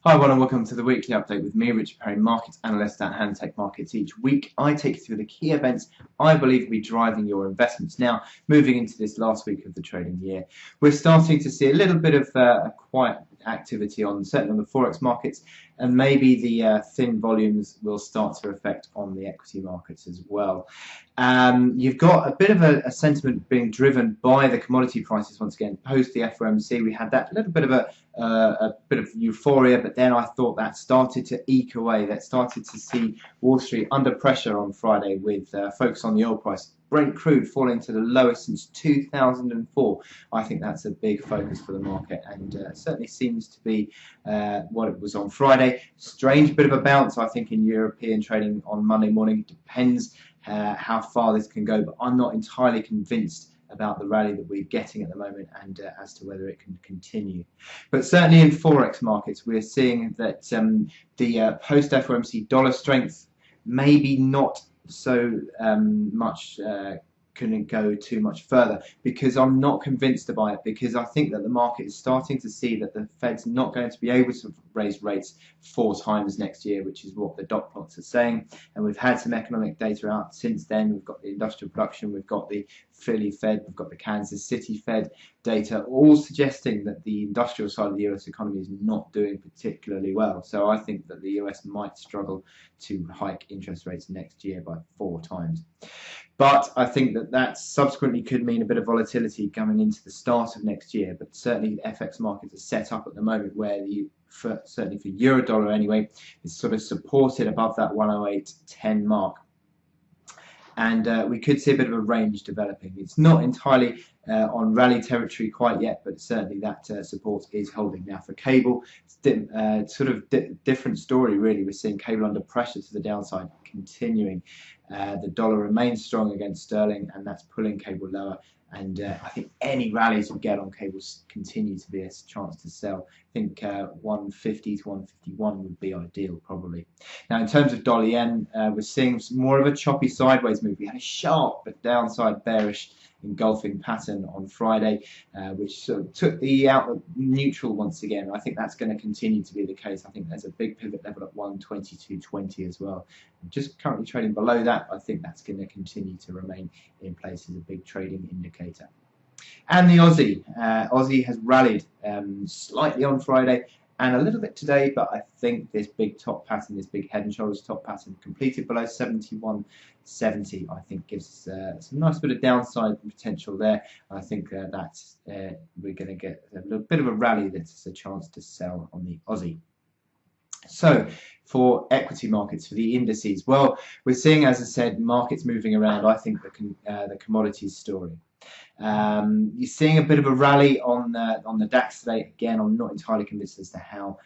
Hi everyone and welcome to the weekly update with me, Richard Perry, market analyst at Handtech Markets. Each week I take you through the key events I believe will be driving your investments. Now, moving into this last week of the trading year, we're starting to see a little bit of quiet activity certainly on the forex markets, and maybe the thin volumes will start to affect on the equity markets as well. You've got a bit of a sentiment being driven by the commodity prices once again. Post the FOMC, we had that little bit of a bit of euphoria, but then I thought that started to eke away. That started to see Wall Street under pressure on Friday with focus on the oil price. Brent crude falling to the lowest since 2004. I think that's a big focus for the market, and certainly seems to be what it was on Friday. Strange bit of a bounce, I think, in European trading on Monday morning. It depends how far this can go, but I'm not entirely convinced about the rally that we're getting at the moment, and as to whether it can continue. But certainly in forex markets, we're seeing that the post FOMC dollar strength maybe not so much couldn't go too much further, because I'm not convinced about it, because I think that the market is starting to see that the Fed's not going to be able to raise rates 4 times next year, which is what the dot plots are saying. And we've had some economic data out since then. We've got the industrial production, we've got the Philly Fed, we've got the Kansas City Fed data, all suggesting that the industrial side of the US economy is not doing particularly well. So I think that the US might struggle to hike interest rates next year by 4 times. But I think that subsequently could mean a bit of volatility coming into the start of next year. But certainly the FX markets are set up at the moment where certainly for euro dollar anyway, is sort of supported above that 108.10 mark. And we could see a bit of a range developing. It's not entirely on rally territory quite yet, but certainly that support is holding. Now for cable, it's sort of different story really. We're seeing cable under pressure to the downside continuing. The dollar remains strong against sterling, and that's pulling cable lower. And I think any rallies we get on cables continue to be a chance to sell. I think 150 to 151 would be ideal, probably. Now, in terms of dollar yen, we're seeing more of a choppy sideways move. We had a sharp but downside bearish engulfing pattern on Friday, which sort of took the outlook neutral once again. I think that's going to continue to be the case. I think there's a big pivot level at 122.20 as well. Just currently trading below that, I think that's going to continue to remain in place as a big trading indicator. And the Aussie has rallied slightly on Friday and a little bit today, but I think this big top pattern, this big head and shoulders top pattern completed below 71.70, I think gives us some nice bit of downside potential there. I think that we're going to get a little bit of a rally that's a chance to sell on the Aussie. So for equity markets, for the indices, well, we're seeing, as I said, markets moving around. I think the commodities story. You're seeing a bit of a rally on the DAX today. Again, I'm not entirely convinced as to how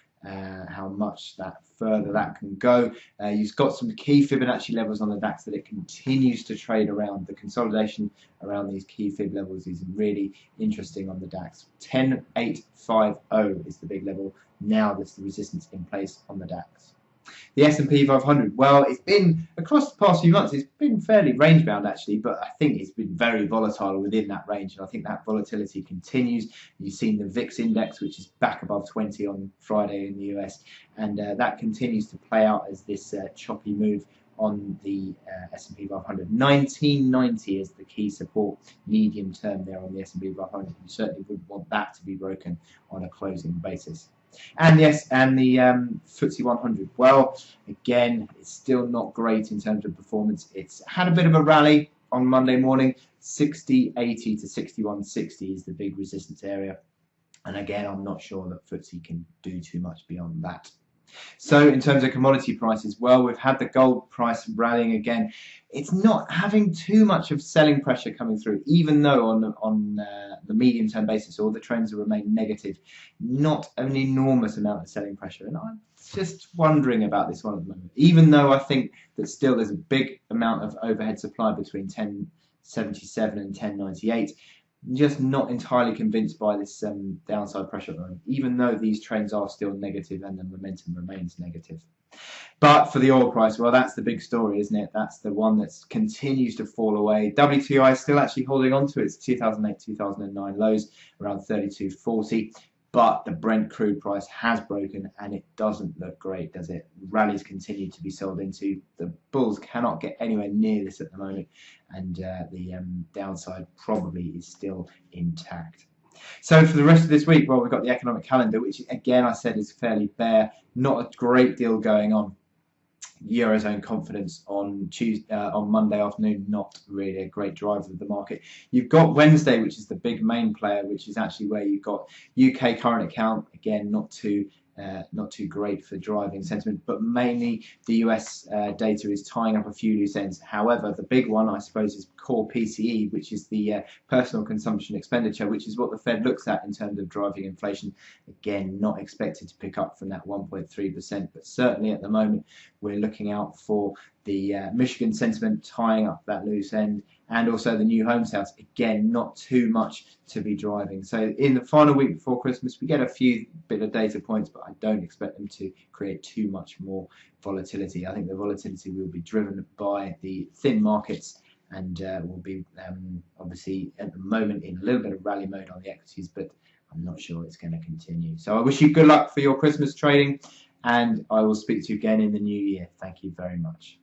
much further that can go. You've got some key Fibonacci levels on the DAX that it continues to trade around. The consolidation around these key Fib levels is really interesting on the DAX. 10.850 is the big level. Now there's the resistance in place on the DAX. The S&P 500, well, it's been, across the past few months, it's been fairly range bound actually, but I think it's been very volatile within that range, and I think that volatility continues. You've seen the VIX index, which is back above 20 on Friday in the US, and that continues to play out as this choppy move on the S&P 500. 1990 is the key support medium term there on the S&P 500. You certainly would want that to be broken on a closing basis. And yes, and the FTSE 100. Well, again, it's still not great in terms of performance. It's had a bit of a rally on Monday morning. 60.80 to 61.60 is the big resistance area. And again, I'm not sure that FTSE can do too much beyond that. So in terms of commodity prices, well, we've had the gold price rallying again. It's not having too much of selling pressure coming through, even though on the medium-term basis, all the trends have remained negative. Not an enormous amount of selling pressure, and I'm just wondering about this one at the moment. Even though I think that still there's a big amount of overhead supply between 1077 and 1098. Just not entirely convinced by this downside pressure at the moment, even though these trends are still negative and the momentum remains negative. But for the oil price, well, that's the big story, isn't it? That's the one that continues to fall away. WTI is still actually holding on to its 2008-2009 lows, around 32.40. but the Brent crude price has broken and it doesn't look great, does it? Rallies continue to be sold into. The bulls cannot get anywhere near this at the moment, and the downside probably is still intact. So for the rest of this week, well, we've got the economic calendar, which again I said is fairly bare. Not a great deal going on. Eurozone confidence on Monday afternoon, not really a great driver of the market. You've got Wednesday, which is the big main player, which is actually where you've got UK current account, again not too great for driving sentiment, but mainly the US data is tying up a few loose ends. However, the big one, I suppose, is core PCE, which is the personal consumption expenditure, which is what the Fed looks at in terms of driving inflation. Again, not expected to pick up from that 1.3%, but certainly at the moment we're looking out for the Michigan sentiment tying up that loose end, and also the new home sales. Again, not too much to be driving. So in the final week before Christmas, we get a few bit of data points, but I don't expect them to create too much more volatility. I think the volatility will be driven by the thin markets, and will be obviously at the moment in a little bit of rally mode on the equities, but I'm not sure it's going to continue. So I wish you good luck for your Christmas trading, and I will speak to you again in the new year. Thank you very much.